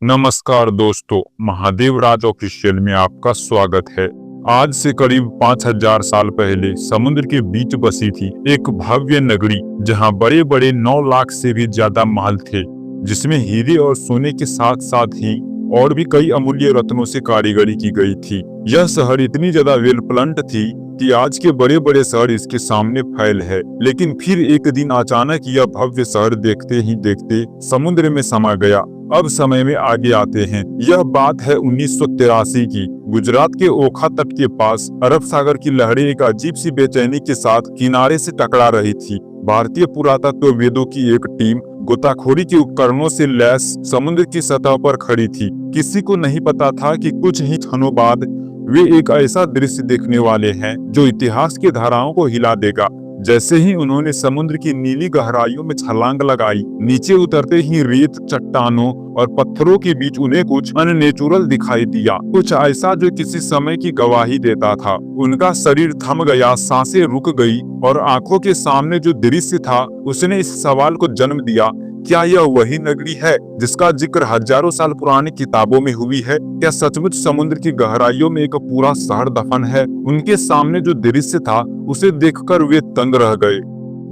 नमस्कार दोस्तों, महादेव राज ऑफिशियल में आपका स्वागत है। आज से करीब 5000 साल पहले समुद्र के बीच बसी थी एक भव्य नगरी, जहां बड़े बड़े 9 लाख से भी ज्यादा महल थे, जिसमें हीरे और सोने के साथ साथ ही और भी कई अमूल्य रत्नों से कारीगरी की गई थी। यह शहर इतनी ज्यादा वेल प्लान्ड थी कि आज के बड़े बड़े शहर इसके सामने फैल है। लेकिन फिर एक दिन अचानक यह भव्य शहर देखते ही देखते समुद्र में समा गया। अब समय में आगे आते हैं। यह बात है 1983 की। गुजरात के ओखा तट के पास अरब सागर की लहरें एक अजीब सी बेचैनी के साथ किनारे से टकरा रही थी। भारतीय पुरातत्व वेदों की एक टीम गोताखोरी के उपकरणों से लैस समुद्र की सतह पर खड़ी थी। किसी को नहीं पता था कि कुछ ही क्षणों बाद वे एक ऐसा दृश्य देखने वाले हैं जो इतिहास की धाराओं को हिला देगा। जैसे ही उन्होंने समुद्र की नीली गहराइयों में छलांग लगाई, नीचे उतरते ही रेत, चट्टानों और पत्थरों के बीच उन्हें कुछ अननेचुरल दिखाई दिया, कुछ ऐसा जो किसी समय की गवाही देता था। उनका शरीर थम गया, सांसें रुक गई और आंखों के सामने जो दृश्य था उसने इस सवाल को जन्म दिया, क्या यह वही नगरी है जिसका जिक्र हजारों साल पुरानी किताबों में हुई है? क्या सचमुच समुद्र की गहराइयों में एक पूरा शहर दफन है? उनके सामने जो दृश्य था उसे देखकर वे दंग रह गए।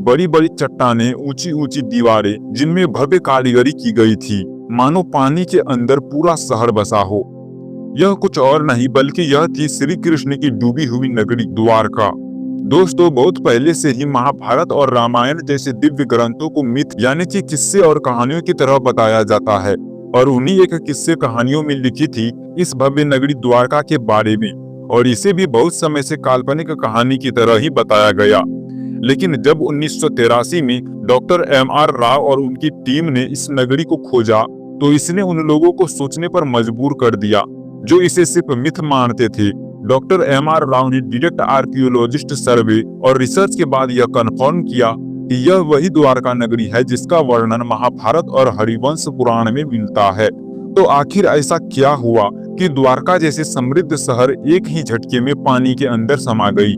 बड़ी बड़ी चट्टानें, ऊंची ऊंची दीवारें जिनमें भव्य कारीगरी की गई थी, मानो पानी के अंदर पूरा शहर बसा हो। यह कुछ और नहीं बल्कि यह थी श्री कृष्ण की डूबी हुई नगरी द्वारका। दोस्तों, बहुत पहले से ही महाभारत और रामायण जैसे दिव्य ग्रंथों को मिथ यानी कि किस्से और कहानियों की तरह बताया जाता है, और उन्हीं एक किस्से कहानियों में लिखी थी इस भव्य नगरी द्वारका के बारे में, और इसे भी बहुत समय से काल्पनिक कहानी की तरह ही बताया गया। लेकिन जब 1983 में डॉक्टर M.R. राव और उनकी टीम ने इस नगरी को खोजा, तो इसने उन लोगों को सोचने पर मजबूर कर दिया जो इसे सिर्फ मिथ मानते थे। Doctor M.R. राव ने डायरेक्ट आर्कियोलॉजिस्ट सर्वे और रिसर्च के बाद यह कंफर्म किया कि यह वही द्वारका नगरी है जिसका वर्णन महाभारत और हरिवंश पुराण में मिलता है। तो आखिर ऐसा क्या हुआ कि द्वारका जैसे समृद्ध शहर एक ही झटके में पानी के अंदर समा गई?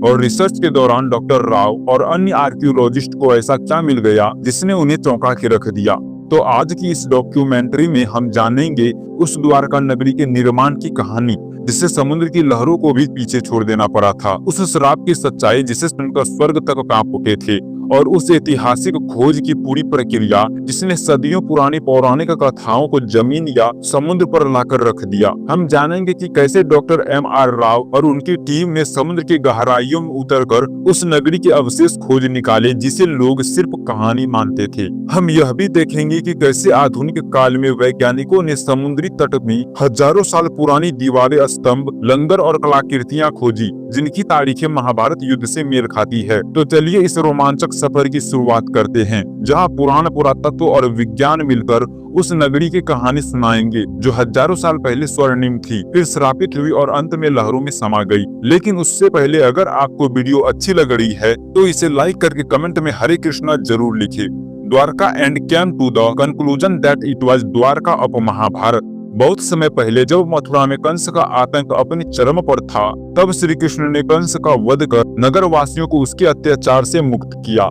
और रिसर्च के दौरान डॉक्टर राव और अन्य आर्कियोलॉजिस्ट को ऐसा क्या मिल गया जिसने उन्हें चौंका के रख दिया? तो आज की इस डॉक्यूमेंट्री में हम जानेंगे उस द्वारका नगरी के निर्माण की कहानी, जिससे समुद्र की लहरों को भी पीछे छोड़ देना पड़ा था, उस श्राप की सच्चाई जिसे सुनकर स्वर्ग तक कांप उठे थे, और उस ऐतिहासिक खोज की पूरी प्रक्रिया जिसने सदियों पुरानी पौराणिक कथाओं को जमीन या समुद्र पर लाकर रख दिया। हम जानेंगे कि कैसे डॉक्टर M.R. राव और उनकी टीम ने समुद्र की गहराइयों में उतरकर उस नगरी के अवशेष खोज निकाले जिसे लोग सिर्फ कहानी मानते थे। हम यह भी देखेंगे कि कैसे आधुनिक काल में वैज्ञानिकों ने समुद्री तट में हजारों साल पुरानी दीवारें, स्तंभ, लंगर और कलाकृतियां खोजी जिनकी तारीखें महाभारत युद्ध से मेल खाती है। तो चलिए इस रोमांचक सफर की शुरुआत करते हैं, जहां पुराण, पुरातत्व और विज्ञान मिलकर उस नगरी की कहानी सुनाएंगे जो हजारों साल पहले स्वर्णिम थी, फिर श्रापित हुई और अंत में लहरों में समा गई। लेकिन उससे पहले अगर आपको वीडियो अच्छी लग रही है तो इसे लाइक करके कमेंट में हरे कृष्णा जरूर लिखे। Dwarka and came to the conclusion that it was Dwarka of Mahabharat. बहुत समय पहले जब मथुरा में कंस का आतंक अपने चरम पर था, तब श्री कृष्ण ने कंस का वध कर नगर वासियों को उसके अत्याचार से मुक्त किया,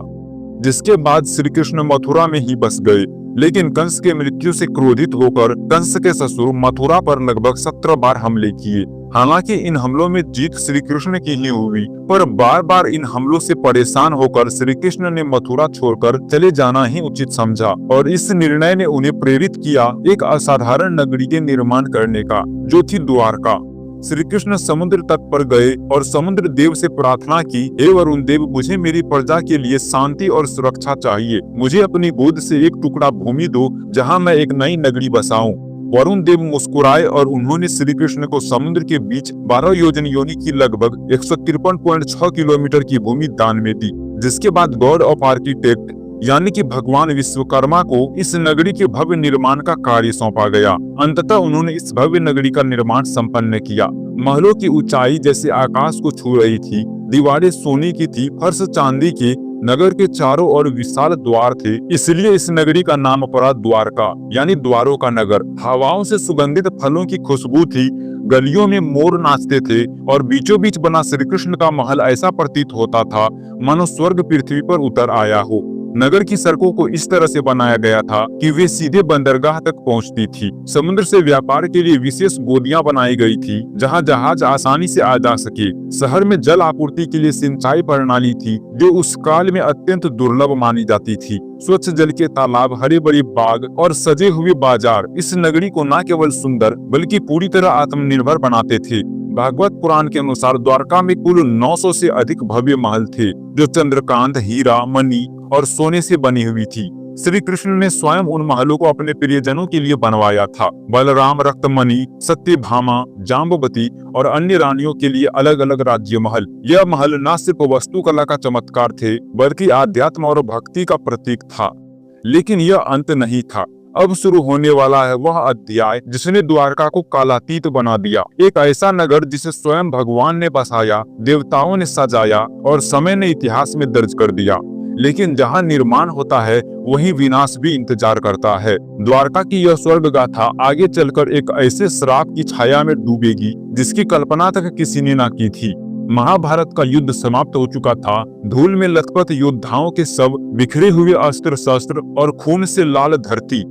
जिसके बाद श्री कृष्ण मथुरा में ही बस गए। लेकिन कंस के मृत्यु से क्रोधित होकर कंस के ससुर मथुरा पर लगभग 17 बार हमले किए। हालांकि इन हमलों में जीत श्री कृष्ण की ही हुई, पर बार बार इन हमलों से परेशान होकर श्री कृष्ण ने मथुरा छोड़कर चले जाना ही उचित समझा, और इस निर्णय ने उन्हें प्रेरित किया एक असाधारण नगरी के निर्माण करने का, जो थी द्वारका। श्री कृष्ण समुद्र तट पर गए और समुद्र देव से प्रार्थना की, हे वरुण देव, मुझे मेरी प्रजा के लिए शांति और सुरक्षा चाहिए। मुझे अपनी गोद से एक टुकड़ा भूमि दो जहां मैं एक नई नगरी बसाऊं। वरुण देव मुस्कुराए और उन्होंने श्री कृष्ण को समुद्र के बीच 12 योजन योनि की लगभग 153.6 किलोमीटर की भूमि दान में दी, जिसके बाद गॉड ऑफ आर्किटेक्ट यानी कि भगवान विश्वकर्मा को इस नगरी के भव्य निर्माण का कार्य सौंपा गया। अंततः उन्होंने इस भव्य नगरी का निर्माण संपन्न किया। महलों की ऊंचाई जैसे आकाश को छू रही थी, दीवारें सोने की थी, फर्श चांदी के, नगर के चारों ओर विशाल द्वार थे, इसलिए इस नगरी का नाम पड़ा द्वारका यानी द्वारों का नगर। हवाओं से सुगंधित फलों की खुशबू थी, गलियों में मोर नाचते थे, और बीचों बीच बना श्री कृष्ण का महल ऐसा प्रतीत होता था मानो स्वर्ग पृथ्वी पर उतर आया हो। नगर की सड़कों को इस तरह से बनाया गया था कि वे सीधे बंदरगाह तक पहुंचती थी। समुद्र से व्यापार के लिए विशेष गोदियां बनाई गई थी जहां जहाज आसानी से आ जा सके। शहर में जल आपूर्ति के लिए सिंचाई प्रणाली थी जो उस काल में अत्यंत दुर्लभ मानी जाती थी। स्वच्छ जल के तालाब, हरे भरे बाग और सजे हुए बाजार इस नगरी को न केवल सुंदर बल्कि पूरी तरह आत्मनिर्भर बनाते थे। भागवत पुराण के अनुसार द्वारका में कुल 900 से अधिक भव्य महल थे जो चंद्रकांत, हीरा, मणि और सोने से बनी हुई थी। श्री कृष्ण ने स्वयं उन महलों को अपने प्रियजनों के लिए बनवाया था। बलराम, रक्तमणि, सत्यभामा, जाम्बवती और अन्य रानियों के लिए अलग अलग राज्य महल। यह महल न सिर्फ वास्तुकला का चमत्कार थे बल्कि आध्यात्म और भक्ति का प्रतीक था। लेकिन यह अंत नहीं था। अब शुरू होने वाला है वह अध्याय जिसने द्वारका को कालातीत बना दिया। एक ऐसा नगर जिसे स्वयं भगवान ने बसाया, देवताओं ने सजाया और समय ने इतिहास में दर्ज कर दिया। लेकिन जहां निर्माण होता है वहीं विनाश भी इंतजार करता है। द्वारका की यह स्वर्ग गाथा आगे चलकर एक ऐसे श्राप की छाया में डूबेगी जिसकी कल्पना तक किसी ने ना की थी। महाभारत का युद्ध समाप्त हो चुका था। धूल में लथपथ योद्धाओं के शव, बिखरे हुए अस्त्र शस्त्र और खून से लाल धरती।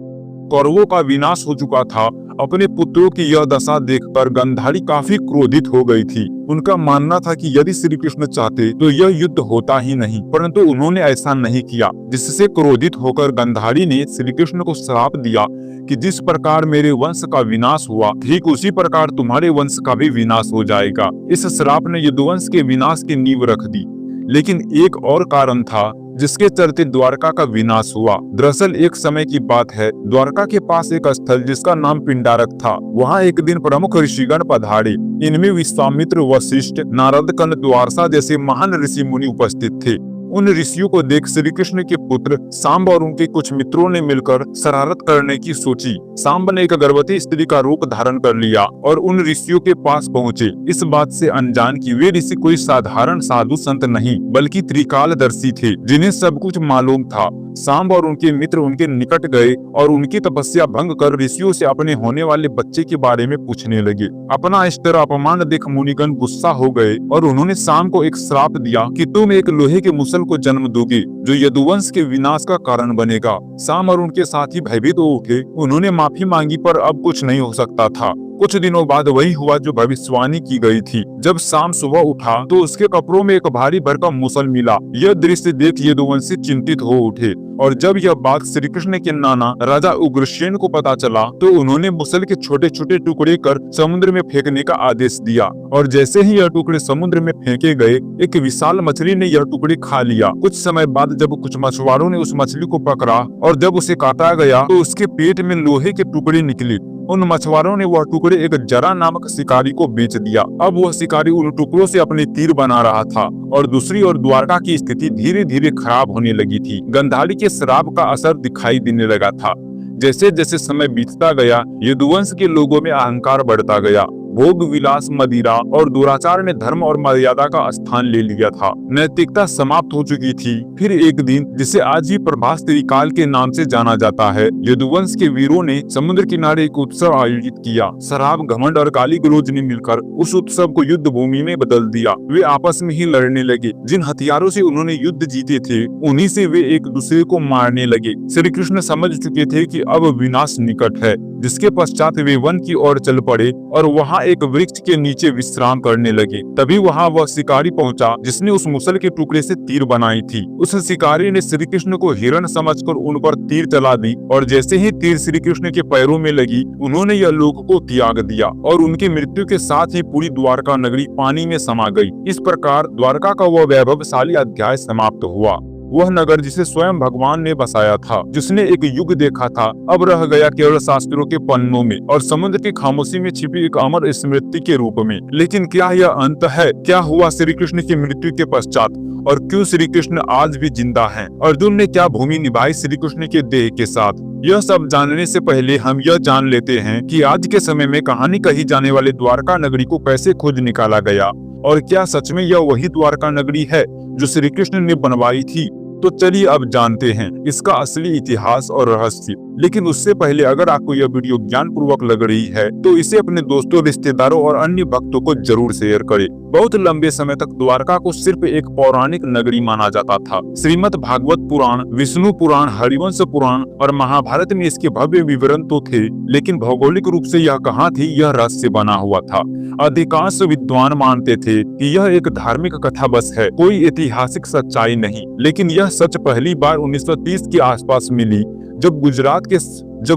कौरवों का विनाश हो चुका था। अपने पुत्रों की यह दशा देखकर गांधारी काफी क्रोधित हो गई थी। उनका मानना था कि यदि श्री कृष्ण चाहते तो यह युद्ध होता ही नहीं, परंतु उन्होंने ऐसा नहीं किया, जिससे क्रोधित होकर गांधारी ने श्री कृष्ण को श्राप दिया कि जिस प्रकार मेरे वंश का विनाश हुआ ठीक उसी प्रकार तुम्हारे वंश का भी विनाश हो जाएगा। इस श्राप ने यदुवंश के विनाश की नींव रख दी। लेकिन एक और कारण था जिसके चलते द्वारका का विनाश हुआ। दरअसल एक समय की बात है, द्वारका के पास एक स्थल जिसका नाम पिंडारक था। वहाँ एक दिन प्रमुख ऋषिगण पधारे। इनमें विश्वामित्र, वशिष्ठ, नारद, कर्ण, द्वारसा जैसे महान ऋषि मुनि उपस्थित थे। उन ऋषियों को देख श्री कृष्ण के पुत्र सांब और उनके कुछ मित्रों ने मिलकर शरारत करने की सोची। सांब ने एक गर्भवती स्त्री का रूप धारण कर लिया और उन ऋषियों के पास पहुँचे, इस बात से अनजान कि वे ऋषि कोई साधारण साधु संत नहीं बल्कि त्रिकालदर्शी थे जिन्हें सब कुछ मालूम था। सांब और उनके मित्र उनके निकट गए और उनकी तपस्या भंग कर ऋषियों से अपने होने वाले बच्चे के बारे में पूछने लगे। अपना इस तरह अपमान देख मुनिगण गुस्सा हो गए और उन्होंने सांब को एक श्राप दिया कि तुम एक लोहे के मुसल को जन्म दोगे जो यदुवंश के विनाश का कारण बनेगा। सांब और उनके साथी भयभीत हो उठे। उन्होंने माफी मांगी पर अब कुछ नहीं हो सकता था। कुछ दिनों बाद वही हुआ जो भविष्यवाणी की गई थी। जब शाम सुबह उठा तो उसके कपड़ों में एक भारी भरकम मुसल मिला। यह दृश्य देख यदुवंशी चिंतित हो उठे और जब यह बात श्री कृष्ण के नाना राजा उग्रसेन को पता चला तो उन्होंने मुसल के छोटे छोटे टुकड़े कर समुद्र में फेंकने का आदेश दिया। और जैसे ही यह टुकड़े समुद्र में फेंके गए, एक विशाल मछली ने यह टुकड़े खा लिया। कुछ समय बाद जब कुछ मछुआरों ने उस मछली को पकड़ा और जब उसे काटा गया तो उसके पेट में लोहे के टुकड़े निकले। उन मछुआरों ने वह टुकड़े एक जरा नामक शिकारी को बेच दिया। अब वह शिकारी उन टुकड़ों से अपने तीर बना रहा था और दूसरी ओर द्वारका की स्थिति धीरे धीरे खराब होने लगी थी। गांधारी के श्राप का असर दिखाई देने लगा था। जैसे जैसे समय बीतता गया, यदुवंश के लोगों में अहंकार बढ़ता गया। भोग विलास, मदिरा और दुराचार ने धर्म और मर्यादा का स्थान ले लिया था। नैतिकता समाप्त हो चुकी थी। फिर एक दिन, जिसे आज भी प्रभास त्रिकाल के नाम से जाना जाता है, यदुवंश के वीरों ने समुद्र किनारे एक उत्सव आयोजित किया। शराब, घमंड और गाली गलौज ने मिलकर उस उत्सव को युद्ध भूमि में बदल दिया। वे आपस में ही लड़ने लगे। जिन हथियारों से उन्होंने युद्ध जीते थे उन्हीं से वे एक दूसरे को मारने लगे। श्री कृष्ण समझ चुके थे कि अब विनाश निकट है, जिसके पश्चात वे वन की ओर चल पड़े और वहाँ एक वृक्ष के नीचे विश्राम करने लगे। तभी वहाँ वह शिकारी पहुँचा जिसने उस मुसल के टुकड़े से तीर बनाई थी। उस शिकारी ने श्री कृष्ण को हिरण समझकर उन पर तीर चला दी और जैसे ही तीर श्री कृष्ण के पैरों में लगी, उन्होंने यह लोक को त्याग दिया और उनकी मृत्यु के साथ ही पूरी द्वारका नगरी पानी में समा गई। इस प्रकार द्वारका का वह वैभवशाली अध्याय समाप्त हुआ। वह नगर जिसे स्वयं भगवान ने बसाया था, जिसने एक युग देखा था, अब रह गया केवल शास्त्रों के पन्नों में और समुद्र की खामोशी में छिपी एक अमर स्मृति के रूप में। लेकिन क्या यह अंत है? क्या हुआ श्री कृष्ण की मृत्यु के पश्चात और क्यों श्री कृष्ण आज भी जिंदा हैं? अर्जुन ने क्या भूमि निभाई श्री कृष्ण के देह के साथ? यह सब जानने से पहले हम यह जान लेते हैं कि आज के समय में कहानी कही जाने वाले द्वारका नगरी को कैसे खोज निकाला गया और क्या सच में यह वही द्वारका नगरी है जो श्री कृष्ण ने बनवाई थी। तो चलिए अब जानते हैं इसका असली इतिहास और रहस्य। लेकिन उससे पहले अगर आपको यह वीडियो ज्ञान पूर्वक लग रही है तो इसे अपने दोस्तों, रिश्तेदारों और अन्य भक्तों को जरूर शेयर करें। बहुत लंबे समय तक द्वारका को सिर्फ एक पौराणिक नगरी माना जाता था। श्रीमद् भागवत पुराण, विष्णु पुराण, हरिवंश पुराण और महाभारत में इसके भव्य विवरण तो थे, लेकिन भौगोलिक रूप से यह कहाँ थी यह रहस्य बना हुआ था। अधिकांश विद्वान मानते थे कि यह एक धार्मिक कथा बस है, कोई ऐतिहासिक सच्चाई नहीं। लेकिन यह सच पहली बार 1930 के आसपास मिली, जब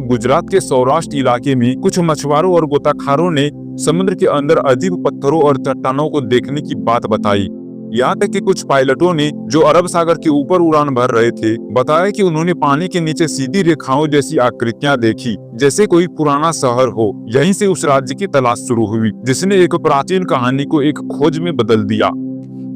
गुजरात के सौराष्ट्र इलाके में कुछ मछुआरों और गोताखोरों ने समुद्र के अंदर अजीब पत्थरों और चट्टानों को देखने की बात बताई। यहाँ तक कि कुछ पायलटों ने, जो अरब सागर के ऊपर उड़ान भर रहे थे, बताया कि उन्होंने पानी के नीचे सीधी रेखाओं जैसी आकृतियां देखी, जैसे कोई पुराना शहर हो। यहीं से उस राज्य की तलाश शुरू हुई, जिसने एक प्राचीन कहानी को एक खोज में बदल दिया।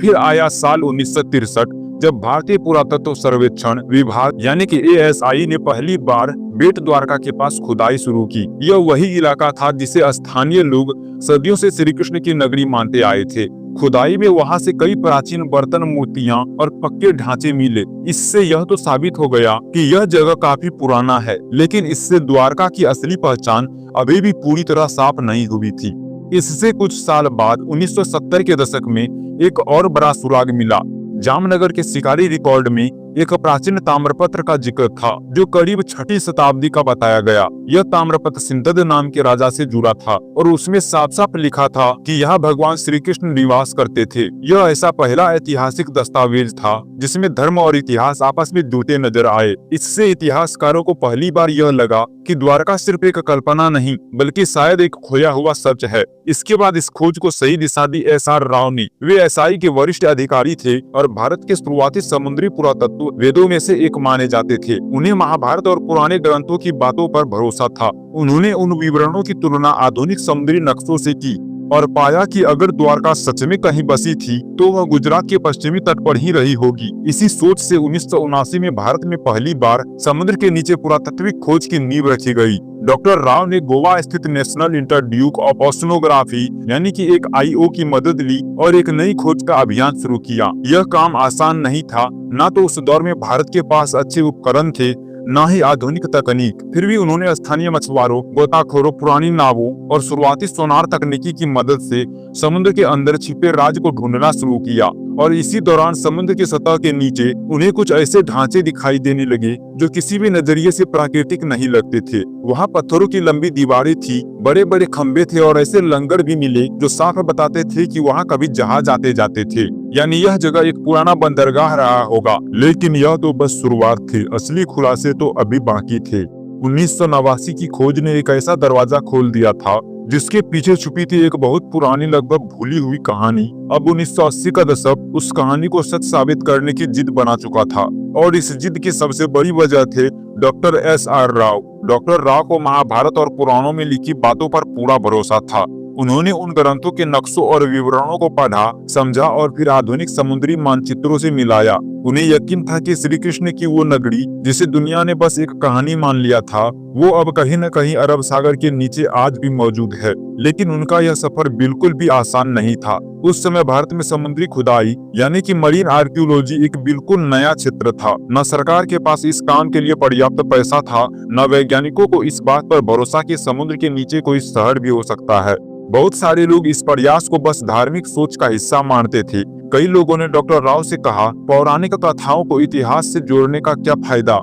फिर आया साल 1963, जब भारतीय पुरातत्व सर्वेक्षण विभाग यानी कि ASI ने पहली बार बेट द्वारका के पास खुदाई शुरू की। यह वही इलाका था जिसे स्थानीय लोग सदियों से श्री कृष्ण की नगरी मानते आए थे। खुदाई में वहां से कई प्राचीन बर्तन, मूर्तियां और पक्के ढांचे मिले। इससे यह तो साबित हो गया कि यह जगह काफी पुराना है, लेकिन इससे द्वारका की असली पहचान अभी भी पूरी तरह साफ नहीं हुई थी। इससे कुछ साल बाद 1970 के दशक में एक और बड़ा सुराग मिला। जामनगर के शिकारी रिकॉर्ड में एक प्राचीन ताम्रपत्र का जिक्र था, जो करीब 6वीं शताब्दी का बताया गया। यह ताम्रपत्र सिंधद नाम के राजा से जुड़ा था और उसमें साफ साफ लिखा था कि यहाँ भगवान श्री कृष्ण निवास करते थे। यह ऐसा पहला ऐतिहासिक दस्तावेज था जिसमें धर्म और इतिहास आपस में जुड़ते नजर आए। इससे इतिहासकारों को पहली बार यह लगा कि द्वारका सिर्फ एक कल्पना नहीं, बल्कि शायद एक खोया हुआ सच है। इसके बाद इस खोज को सही दिशा दी SR राव ने। वे SI के वरिष्ठ अधिकारी थे और भारत के शुरुआती समुद्री पुरातत्व वेदों में से एक माने जाते थे। उन्हें महाभारत और पुराने ग्रंथों की बातों पर भरोसा था। उन्होंने उन विवरणों की तुलना आधुनिक समुद्री नक्शों से की और पाया कि अगर द्वारका सच में कहीं बसी थी तो वह गुजरात के पश्चिमी तट पर ही रही होगी। इसी सोच से 1979 में भारत में पहली बार समुद्र के नीचे पुरातात्विक खोज की नींव रखी गई। डॉक्टर राव ने गोवा स्थित नेशनल इंस्टीट्यूट ऑफ ओशनोग्राफी यानी कि एक IO की मदद ली और एक नई खोज का अभियान शुरू किया। यह काम आसान नहीं था, न तो उस दौर में भारत के पास अच्छे उपकरण थे, न ही आधुनिक तकनीक। फिर भी उन्होंने स्थानीय मछुआरों, गोताखोरों, पुरानी नावों और शुरुआती सोनार तकनीकी की मदद से समुद्र के अंदर छिपे राज को ढूंढना शुरू किया। और इसी दौरान समुद्र की सतह के नीचे उन्हें कुछ ऐसे ढांचे दिखाई देने लगे जो किसी भी नजरिए से प्राकृतिक नहीं लगते थे। वहाँ पत्थरों की लंबी दीवारें थी, बड़े बड़े खंबे थे और ऐसे लंगर भी मिले जो साफ बताते थे कि वहाँ कभी जहाज आते जाते थे। यानी यह जगह एक पुराना बंदरगाह रहा होगा। लेकिन यह तो बस शुरुआत थी, असली खुलासे तो अभी बाकी थे। 1989 की खोज ने एक ऐसा दरवाजा खोल दिया था जिसके पीछे छुपी थी एक बहुत पुरानी, लगभग भूली हुई कहानी। अब 1980 का दशक उस कहानी को सच साबित करने की जिद बना चुका था और इस जिद की सबसे बड़ी वजह थे doctor SR Rao. Doctor Rao को महाभारत और पुराणों में लिखी बातों पर पूरा भरोसा था। उन्होंने उन ग्रंथों के नक्शों और विवरणों को पढ़ा, समझा और फिर आधुनिक समुद्री मानचित्रों से मिलाया। उन्हें यकीन था कि श्री कृष्ण की वो नगरी जिसे दुनिया ने बस एक कहानी मान लिया था, वो अब कहीं न कहीं अरब सागर के नीचे आज भी मौजूद है। लेकिन उनका यह सफर बिल्कुल भी आसान नहीं था। उस समय भारत में समुद्री खुदाई यानी कि मरीन आर्कियोलॉजी एक बिल्कुल नया क्षेत्र था। न सरकार के पास इस काम के लिए पर्याप्त पैसा था, न वैज्ञानिकों को इस बात पर भरोसा कि समुद्र के नीचे कोई शहर भी हो सकता है। बहुत सारे लोग इस प्रयास को बस धार्मिक सोच का हिस्सा मानते थे। कई लोगों ने डॉक्टर राव से कहा, पौराणिक कथाओं को इतिहास से जोड़ने का क्या फायदा,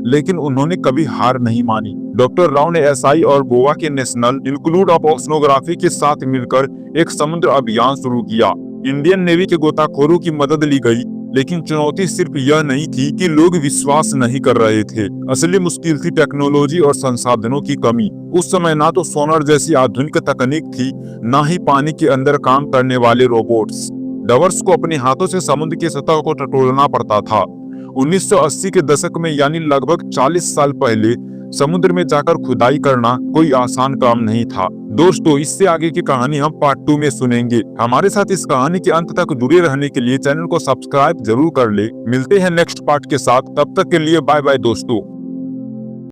लेकिन उन्होंने कभी हार नहीं मानी। डॉक्टर राव ने SI और गोवा के नेशनल इंस्टीट्यूट ऑफ ओशनोग्राफी के साथ मिलकर एक समुद्र अभियान शुरू किया। इंडियन नेवी के गोताखोरों की मदद ली गई, लेकिन चुनौती सिर्फ यह नहीं थी कि लोग विश्वास नहीं कर रहे थे। असली मुश्किल थी टेक्नोलॉजी और संसाधनों की कमी। उस समय ना तो सोनार जैसी आधुनिक तकनीक थी, ना ही पानी के अंदर काम करने वाले रोबोट्स। डवर्स को अपने हाथों से समुद्र की सतह को टटोलना पड़ता था। 1980 के दशक में यानी लगभग 40 साल पहले समुद्र में जाकर खुदाई करना कोई आसान काम नहीं था। दोस्तों, इससे आगे की कहानी हम पार्ट 2 में सुनेंगे। हमारे साथ इस कहानी के अंत तक जुड़े रहने के लिए चैनल को सब्सक्राइब जरूर कर ले। मिलते हैं नेक्स्ट पार्ट के साथ, तब तक के लिए बाय बाय दोस्तों।